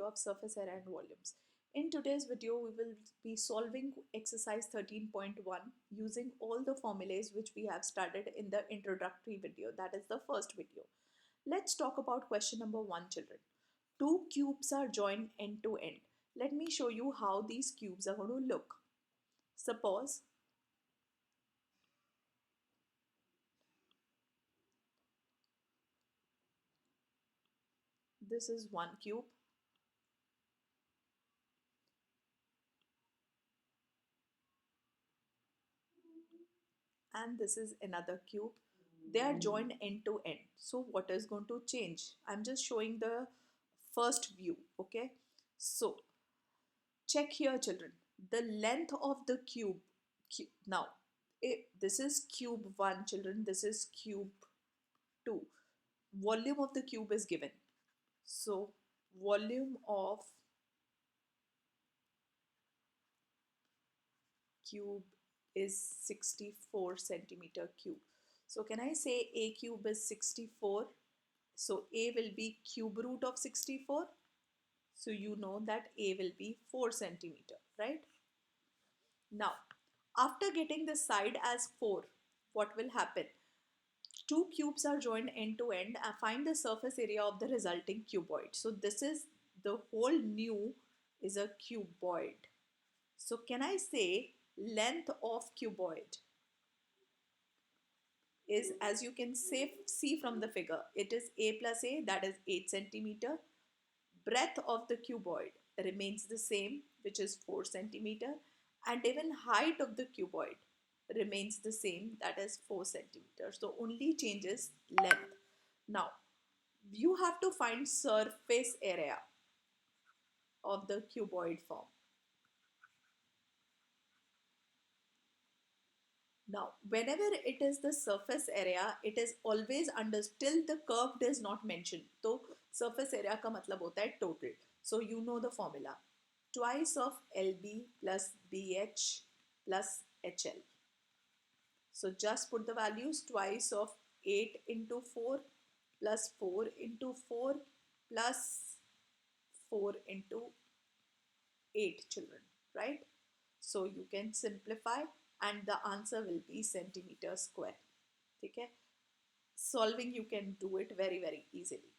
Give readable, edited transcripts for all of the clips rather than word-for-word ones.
video of surface area and volumes. In today's video, we will be solving exercise 13.1 using all the formulas which we have studied in the introductory video. That is the first video. Let's talk about question number 1, children. Two cubes are joined end to end. Let me show you how these cubes are going to look. Suppose this is one cube and this is another cube. They are joined end to end. So what is going to change? I'm just showing the first view. Okay, so check here, children. The length of the now this is cube 1, children. This is cube 2. Volume of the cube is given. So volume of cube is 64 centimeter cube. So can I say a cube is 64? So a will be cube root of 64. So you know that a will be 4 centimeter, right? Now, after getting the side as 4, what will happen? Two cubes are joined end to end. I find the surface area of the resulting cuboid. So this is the whole new is a cuboid. So can I say length of cuboid is, as you can see from the figure, it is a plus a, that is 8 centimeter. Breadth of the cuboid remains the same, which is 4 centimeter, and even height of the cuboid remains the same, that is 4 centimeters. So only changes length. Now you have to find surface area of the cuboid form. Now whenever it is the surface area, it is always under, still the curved is not mentioned. So surface area का मतलब होता है total. So you know the formula, twice of LB plus BH plus HL. So just put the values, twice of 8 into 4 plus 4 into 4 plus 4 into 8, children, right? So you can simplify and the answer will be centimeter square. Okay? Solving, you can do it very easily.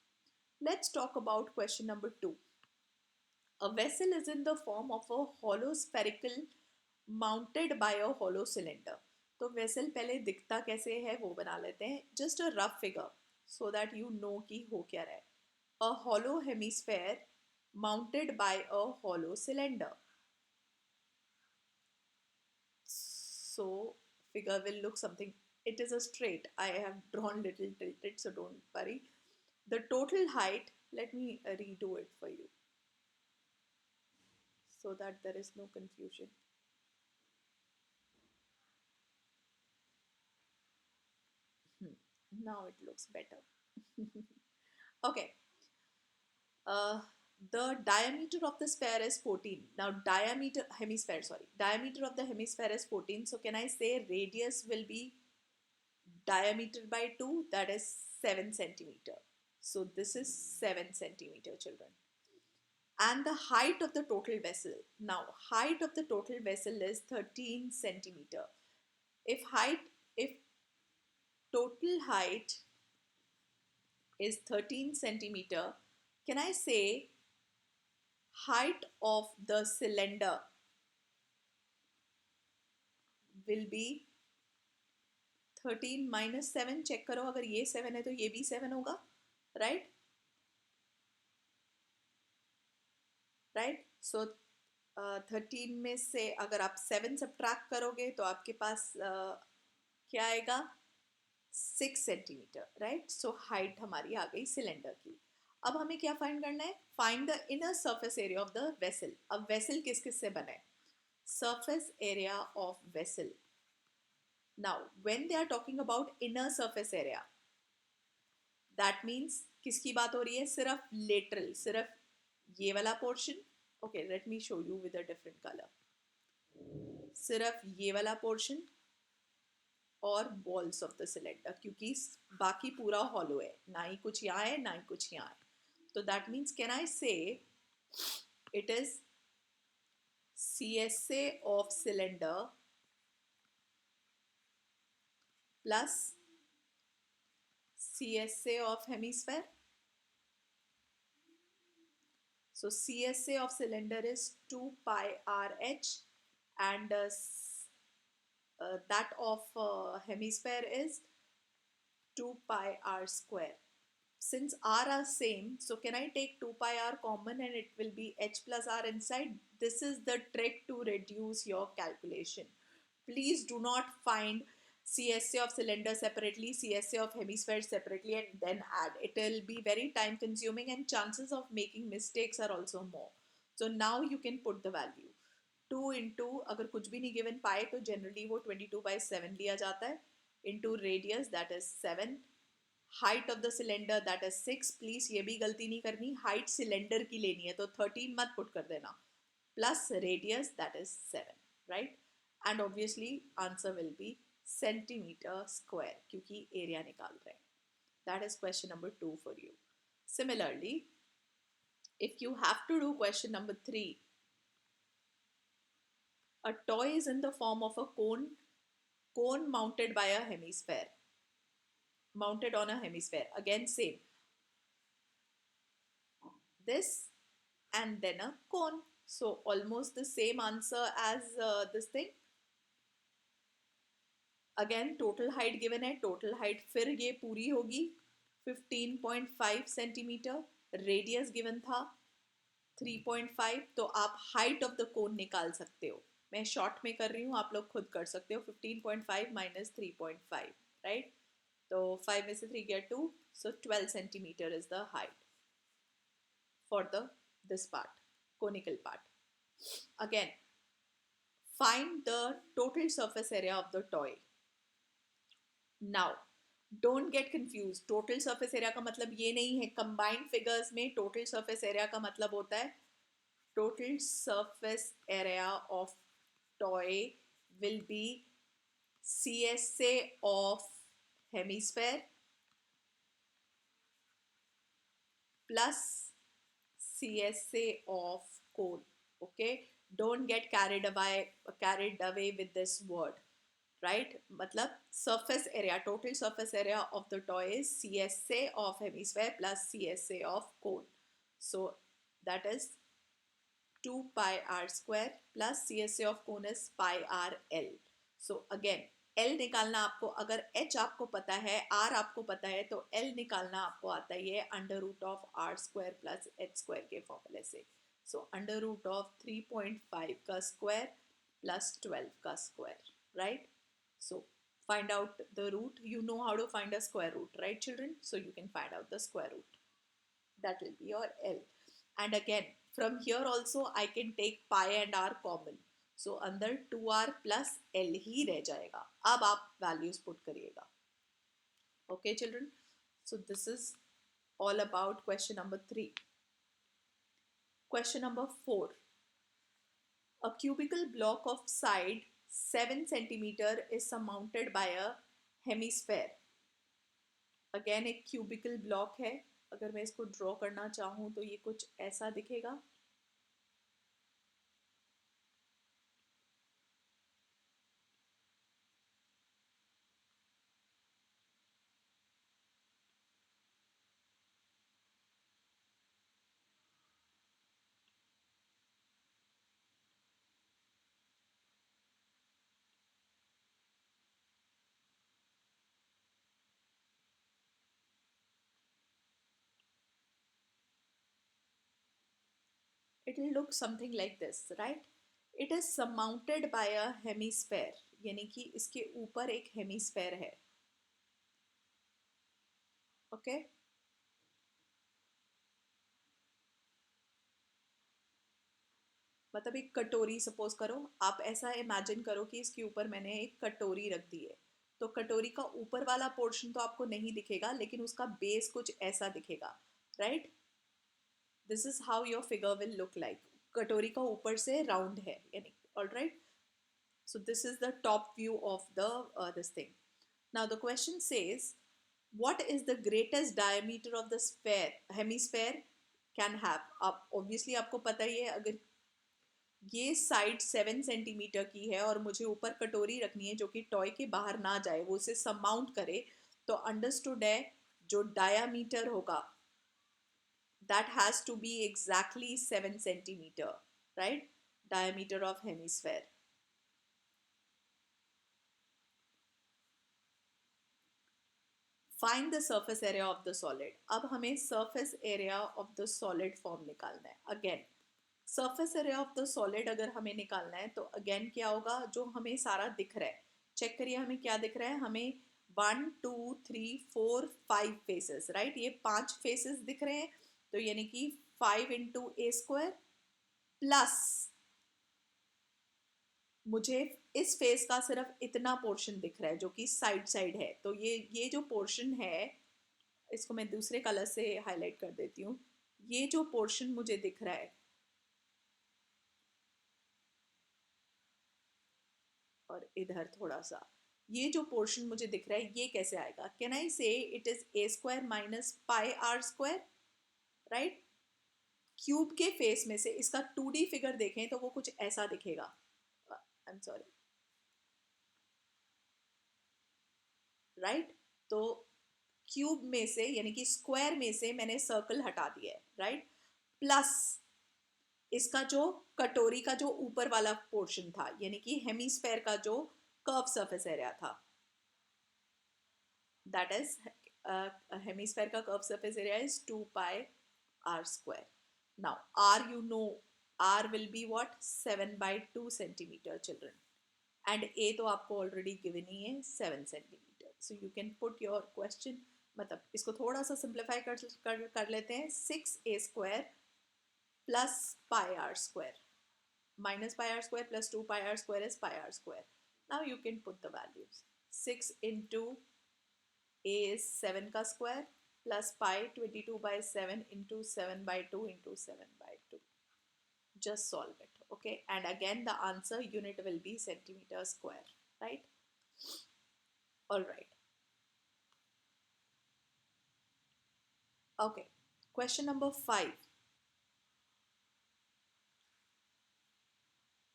Let's talk about question number 2. A vessel is in the form of a hollow spherical mounted by a hollow cylinder. तो vessel पहले दिखता कैसे है वो बना लेते हैं. Just a rough figure so that you know कि हो क्या रहा है. A hollow hemisphere mounted by a hollow cylinder. So figure will look something. It is a straight. I have drawn little tilted, so don't worry. The total height, let me redo it for you so that there is no confusion. Now it looks better. Okay. The diameter of the sphere is 14. Now diameter of the hemisphere is 14. So can I say radius will be diameter by 2, that is 7 centimeter. So this is 7 centimeter, children. And the height of the total vessel. Now height of the total vessel is 13 centimeter. If total height is 13 centimeter, can I say height of the cylinder will be 13 minus 7. Check करो, अगर ये 7 है तो ये भी 7 होगा, right? So 13 में से अगर आप 7 सब्ट्रैक्ट करोगे तो आपके पास क्या आएगा, 6 सेंटीमीटर, राइट? सो हाइट हमारी आ गई सिलेंडर की. अब हमें क्या फाइंड करना है? Find the inner surface area of the vessel. अब वेसल किस किस से बना है? Surface area of vessel. Now when they are talking about inner surface area, that means किसकी बात हो रही है? सिर्फ लेटरल, सिर्फ ये वाला portion. Okay, let me show you with a different colour. सिर्फ ये वाला पोर्शन और बॉल्स ऑफ द सिलेंडर, क्योंकि बाकी पूरा हॉलो है, ना ही कुछ यहाँ है ना ही कुछ यहाँ है. तो दैट मीन्स कैन आई से It is CSA of cylinder plus CSA of hemisphere. So CSA of cylinder is 2 pi RH, and that of hemisphere is 2 pi r square. Since r are same, so can I take 2 pi r common and it will be h plus r inside? This is the trick to reduce your calculation. Please do not find CSA of cylinder separately, CSA of hemisphere separately, and then add. It will be very time consuming and chances of making mistakes are also more. So now you can put the value. 2 into, अगर कुछ भी नहीं given pi तो generally वो 22/7 लिया जाता है, into radius that is 7, height of the cylinder that is 6. Please ये भी गलती नहीं करनी, हाइट सिलेंडर की लेनी है तो 13 मत पुट कर देना, plus radius that is 7, right. And obviously answer will be centimetre square क्योंकि एरिया निकाल रहे हैं. That is question number 2 for you. Similarly, if you have to do question number 3, a toy is in the form of a cone mounted by a hemisphere, mounted on a hemisphere. Again, same. This and then a cone. So almost the same answer as this thing. Again, total height given है, total height फिर ये पूरी होगी 15.5 centimetre. Radius given था 3.5. तो आप height of the cone निकाल सकते हो. मैं शॉर्ट में कर रही हूँ, आप लोग खुद कर सकते हो. 15.5 माइनस 3.5, राइट. तो 5 में से 3 गया 2, so 12 centimetre is the height for this part, conical part. Again, find the total surface area of the toy. Now, don't get confused. Total surface area का मतलब ये नहीं है. Combined figures में total surface area का मतलब होता है total surface area of toy will be CSA of hemisphere plus CSA of cone. Okay, don't get carried away with this word, right? मतलब surface area, total surface area of the toy is CSA of hemisphere plus CSA of cone. So that is 2 pi r square plus CSA of cone is pi r l. So again, L निकालना आपको, अगर H आपको पता है, R आपको पता है, तो L निकालना आपको आता ही है under root of R square plus H square के फॉर्मूले से. सो अंडर रूट ऑफ 3.5 का स्क्वायर प्लस 12 का square, right. So find out the root. You know how to find a square root, right, children? So you can find out the square root. That will be your L. And again, from here also I can take pi and r common. So अंदर 2r plus L ही रह जाएगा. अब आप values put करिएगा. Okay, children? So this is all about question number 3. Question number 4. A cubical block of side 7 centimeter is surmounted by a hemisphere. Again एक cubical block है. अगर मैं इसको ड्रॉ करना चाहूँ तो ये कुछ ऐसा दिखेगा. It will look something like this, right? It is surmounted by a hemisphere, यानी कि इसके ऊपर एक हेमिस्फेयर है. ओके, मतलब एक कटोरी सपोज करो. आप ऐसा इमेजिन करो कि इसके ऊपर मैंने एक कटोरी रख दी है. तो कटोरी का ऊपर वाला पोर्शन तो आपको नहीं दिखेगा, लेकिन उसका बेस कुछ ऐसा दिखेगा, right. This is how your figure will look like. कटोरी का ऊपर से राउंड है, यानी alright. So this is the top view of the this thing. Now the question says, what is the greatest diameter of the sphere hemisphere can have. आप obviously आपको पता ही है, अगर ये साइड 7 सेंटीमीटर की है और मुझे ऊपर कटोरी रखनी है जो कि टॉय के बाहर ना जाए, वो उसे समाउंट करे, तो अंडरस्टूड है जो डायामीटर होगा that has to be exactly 7 centimeter, right? Diameter of hemisphere. Find the surface area of the solid. अब हमें surface area of the solid form निकालना है. Again, surface area of the solid अगर हमें निकालना है तो again क्या होगा, जो हमें सारा दिख रहा है, चेक करिए हमें क्या दिख रहा है, हमें 1 2 3 4 5 फेसेस, राइट? ये 5 फेसेस दिख रहे हैं, तो यानी कि 5 इंटू ए स्क्वायर प्लस मुझे इस फेस का सिर्फ इतना पोर्शन दिख रहा है जो कि साइड साइड है, तो ये जो पोर्शन है, इसको मैं दूसरे कलर से हाईलाइट कर देती हूँ। ये जो पोर्शन मुझे दिख रहा है, और इधर थोड़ा सा ये जो पोर्शन मुझे दिख रहा है, ये कैसे आएगा? Can I say it is a square minus pi are square, right? Cube के फेस में से इसका 2D फिगर देखें तो वो कुछ ऐसा दिखेगा। I am sorry, right? तो क्यूब में से यानी कि स्क्वायर में से मैंने सर्कल हटा दिया है, राइट? प्लस इसका जो कटोरी का जो ऊपर वाला पोर्शन था, यानी कि हेमीस्फेयर का जो कर्व सरफेस एरिया था, दैट इज हेमीस्फेयर का curve surface area is 2 pi are square. Now r, you know, r will be what, 7/2 centimetre children, and a तो आपको ऑलरेडी गिवन ही है 7 centimetre. So you can put your question, मतलब इसको थोड़ा सा simplify कर लेते हैं. 6a square plus pi are square minus pi r square plus 2 pi r square is pi r square. Now you can put the values. 6 into a is 7 ka square plus pi 22/7 into 7/2 into 7/2. Just solve it, okay? And again the answer unit will be centimeter square, right? All right. Okay. Question number 5.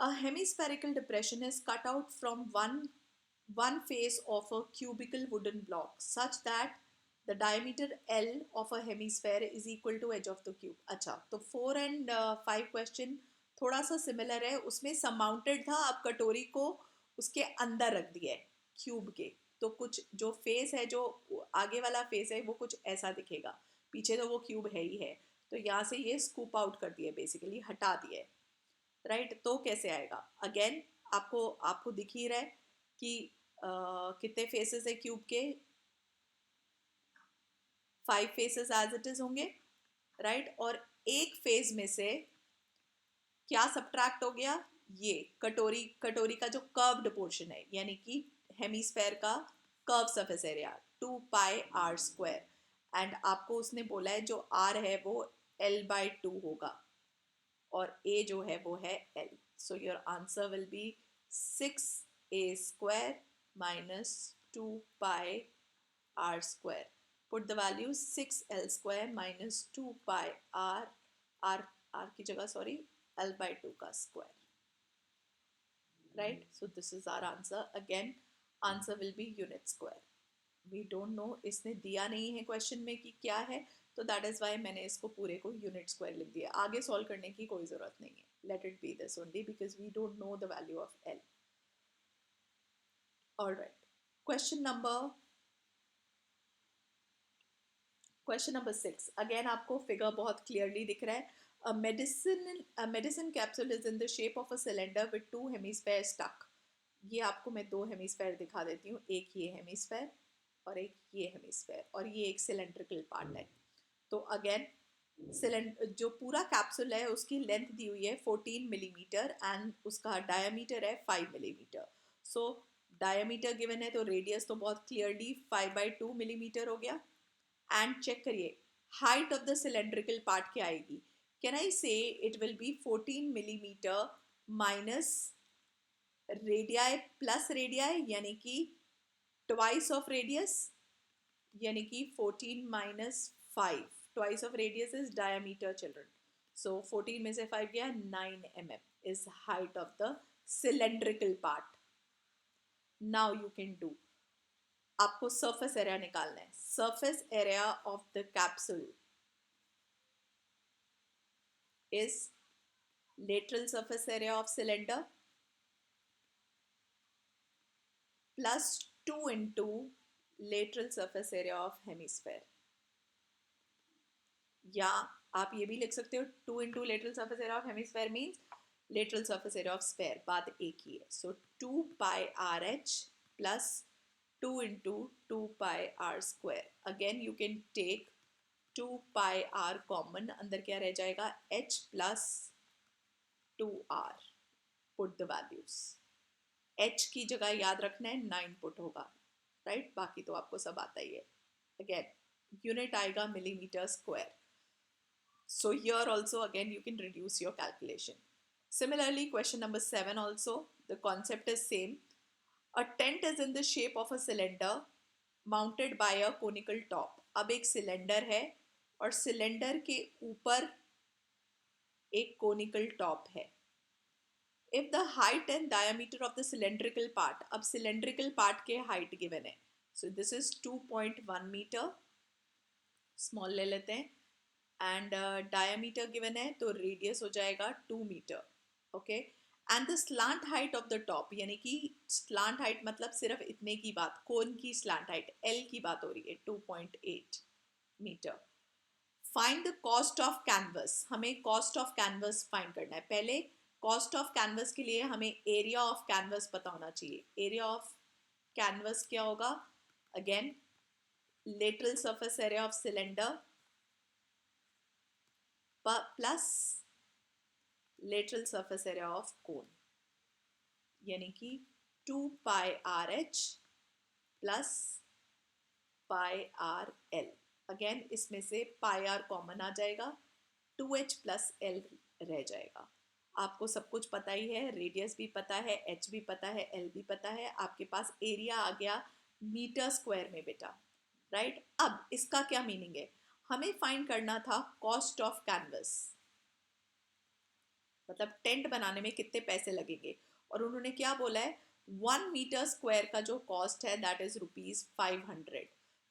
A hemispherical depression is cut out from one face of a cubical wooden block such that the diameter L of a hemisphere is equal to edge of the cube. अच्छा, तो 4 and 5 question थोड़ा सा similar है, उसमें समाउंटेड था, अब कटोरी को उसके अंदर रख दिया है क्यूब के, तो कुछ जो फेस है, जो आगे वाला फेस है, वो कुछ ऐसा दिखेगा, पीछे तो वो क्यूब है ही है, तो यहाँ से ये स्कूप आउट कर दिया, बेसिकली हटा दिया है, राइट? तो कैसे आएगा? अगेन आपको आपको दिख ही रहा है कि कितने फेसेस है क्यूब के, 5 फेसेस एज इट इज होंगे, राइट? और एक फेज में से क्या सब्ट्रैक्ट हो गया? ये कटोरी का जो कर्व्ड पोर्शन है, यानी कि हेमीस्फेयर का curve surface area 2 pi are square, and आपको उसने बोला है जो आर है वो L/2 होगा और a जो है वो है L. So your answer will be 6a square minus 2 pi r square. Put the value 6L square minus 2 pi r की जगह सॉरी L/2 का square. Right? So this is our answer. Again, answer will be unit square. We don't know, इसने दिया नहीं है question में कि क्या है, तो दैट इज वाई मैंने इसको पूरे को यूनिट स्क्वायर लिख दिया. आगे सॉल्व करने की कोई जरूरत नहीं है. Let it be this only because we don't know the value of L. Alright, question number 6. Again आपको फिगर बहुत क्लियरली दिख रहा है. A medicine capsule is in the shape of a cylinder with 2 hemispheres stuck. ये आपको मैं 2 hemisphere दिखा देती हूँ, एक ये हेमिस्फेयर और एक ये हेमिस्फेयर, और ये एक सिलेंड्रिकल पार्ट है. तो अगेन जो पूरा कैप्सूल है उसकी लेंथ दी हुई है 14 मिलीमीटर एंड उसका डायमीटर है 5 मिलीमीटर. सो डायमीटर गिवन है तो रेडियस तो बहुत क्लियरली 5/2 मिलीमीटर हो गया. एंड चेक करिए height of the cylindrical part क्या आएगी. Can I say it will be 14 millimetre minus radii plus radii, यानी कि ट्वाइस ऑफ रेडियस, यानी कि 14 minus 5, twice of radius is diameter, children. So 14 में से 5 गया, 9 mm is height of the cylindrical part. Now you can do, आपको surface area निकालना है. Surface area of the capsule is lateral surface area of cylinder plus 2 into lateral surface area of hemisphere. या आप ये भी लिख सकते हो 2 into lateral surface area of hemisphere means lateral surface area of sphere. बात एक ही है. So 2 pi RH plus 2 into 2 pi r square. Again you can take 2 pi r common. अंदर क्या रह जाएगा? H plus 2r. Put the values. H की जगह याद रखना है 9 पुट होगा, राइट? बाकी तो आपको सब आता ही है. Again यूनिट आएगा millimetre square. So here also again you can reduce your calculation. Similarly, question number 7 also, the concept is same. A tent is in the shape of a cylinder mounted by a conical top. अब एक cylinder है और cylinder के ऊपर एक conical top है. If the height and diameter of the cylindrical part, अब cylindrical part के height given है. So this is 2.1 meter. Small ले लेते हैं. And diameter given है तो radius हो जाएगा 2 meter. Okay, and the slant height of the top, यानी कि slant height मतलब सिर्फ इतने की बात, कोन की slant height L की बात हो रही है, 2.8 meter. Find the cost of canvas. हमें cost of canvas find करना है. पहले cost of canvas के लिए हमें area of canvas पता होना चाहिए. area of canvas क्या होगा? Again lateral surface area of cylinder plus lateral surface area of cone, यानी कि 2 pi RH plus pi RL. Again इसमें से pi r कॉमन आ जाएगा, 2h plus L रह जाएगा. आपको सब कुछ पता ही है, रेडियस भी पता है, h भी पता है, L भी पता है. आपके पास एरिया आ गया मीटर स्क्वायर में बेटा, राइट? अब इसका क्या मीनिंग है? हमें फाइंड करना था कॉस्ट ऑफ कैनवस, मतलब टेंट बनाने में कितने पैसे लगेंगे. और उन्होंने क्या बोला है? 1 मीटर स्क्वायर का जो कॉस्ट है दैट इज ₹500.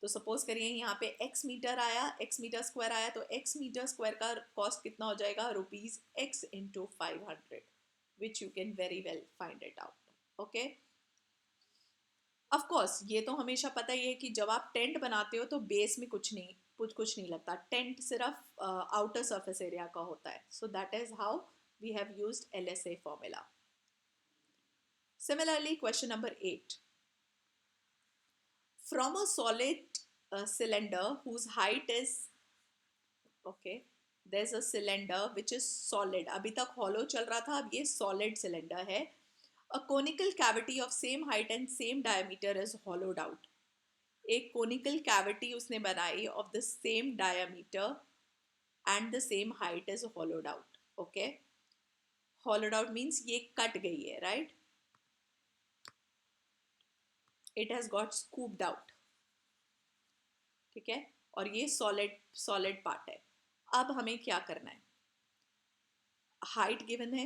तो सपोज करिए यहाँ पे x मीटर आया, x मीटर स्क्वायर आया, तो x मीटर स्क्वायर का कॉस्ट कितना हो जाएगा? ₹x into 500, which you can very well find it out. Okay, of course ये तो हमेशा पता ही है कि जब आप टेंट बनाते हो तो बेस में कुछ नहीं लगता. टेंट सिर्फ आउटर सरफेस एरिया का होता है. So that is how we have used LSA formula. Similarly, question number 8. From a solid cylinder whose height is, okay, there's a cylinder which is solid. अभी तक hollow चल रहा था, अब ये solid cylinder है. A conical cavity of same height and same diameter is hollowed out. एक conical cavity उसने बनाई of the same diameter and the same height is hollowed out. Okay, hollowed out means ये cut गई है, right? It has got scooped out. ठीक है, और ये solid part है. अब हमें क्या करना है? हाइट गिवन है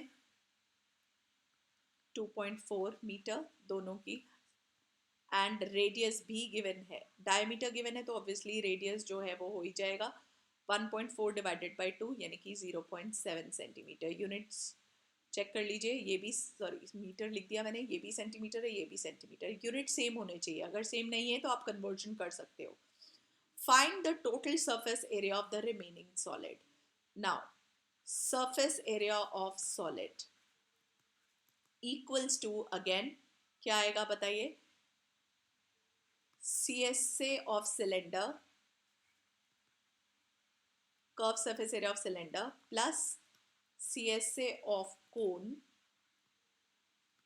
2.4 मीटर दोनों की, एंड रेडियस भी गिवन है. डायमीटर गिवन है तो ऑब्वियसली रेडियस जो है वो हो ही जाएगा. 1.4 डिवाइडेड बाई 2 यानी कि 0.7 सेंटीमीटर. यूनिट्स चेक कर लीजिए, ये भी, सॉरी मीटर लिख दिया मैंने, ये भी सेंटीमीटर है, ये भी सेंटीमीटर. यूनिट सेम होने चाहिए. अगर सेम नहीं है तो आप कन्वर्जन कर सकते हो. Find the total surface area of the remaining solid. Now, surface area of solid equals to, again, क्या आएगा बताइए? CSA of cylinder, curved surface area of cylinder, plus CSA of cone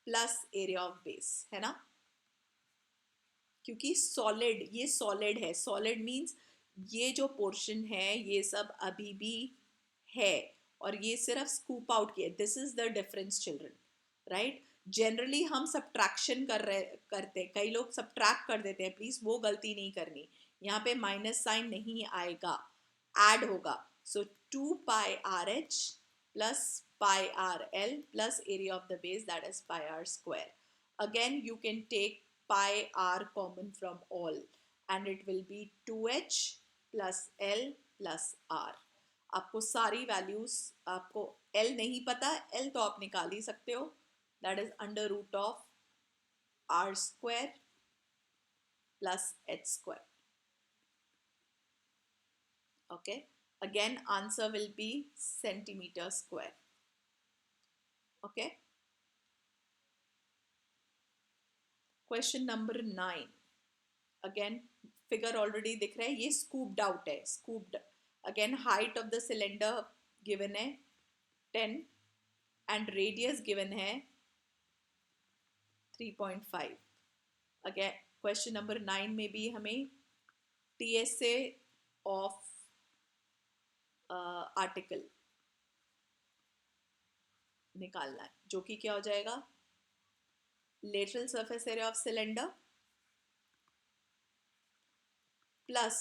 plus area of base, है ना? क्योंकि solid, ये solid है. Solid means ये जो पोर्शन है ये सब अभी भी है और ये सिर्फ स्कूप आउट किया. This is the difference children, right? Generally हम सब्ट्रैक्शन करते हैं, कई लोग सब्ट्रैक्ट कर देते हैं. प्लीज वो गलती नहीं करनी. यहाँ पे माइनस साइन नहीं आएगा. ऐड होगा. So 2 pi RH plus pi RL plus area of the base, that is pi r square. Again, you can take pi r common from all and it will be 2h plus L plus R. आपको सारी values, आपको L नहीं पता, L तो आप निकाल ही सकते हो, that is under root of R square plus H square. Okay, again answer will be centimeter square. Okay, question number 9. Again, figure already दिख रहा है, ये scooped out है. Scooped, again height of the cylinder given है 10 and radius given है 3.5. Again, question number 9 में भी हमें TSA of article निकालना है, जो कि क्या हो जाएगा, lateral surface area of cylinder plus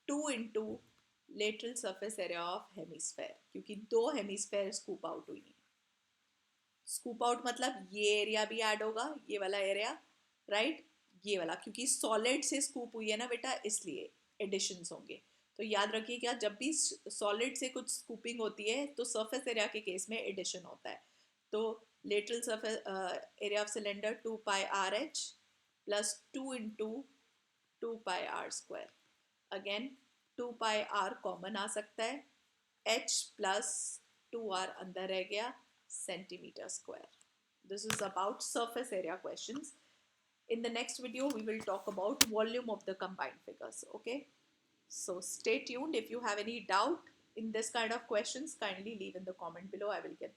2 into lateral surface area of hemisphere, क्योंकि दो हेमिस्फेयर स्कूप आउट हुई है. स्कूप आउट मतलब ये एरिया भी ऐड होगा, ये वाला एरिया, राइट, ये वाला, क्योंकि सॉलिड से स्कूप हुई है ना बेटा, इसलिए एडिशंस होंगे. तो याद रखिएगा, जब भी सॉलिड से कुछ स्कूपिंग होती है तो सर्फेस एरिया के केस में एडिशन होता है. तो lateral surface area of cylinder 2 pi r h plus 2 into 2 pi are square. Again 2 pi r common आ सकता है, h प्लस 2r अंदर रह गया, centimetre square. This is about surface area questions. In the next video, we will talk about volume of the combined figures. Okay, so stay tuned. If you have any doubt in this kind of questions, kindly leave in the comment below. I will get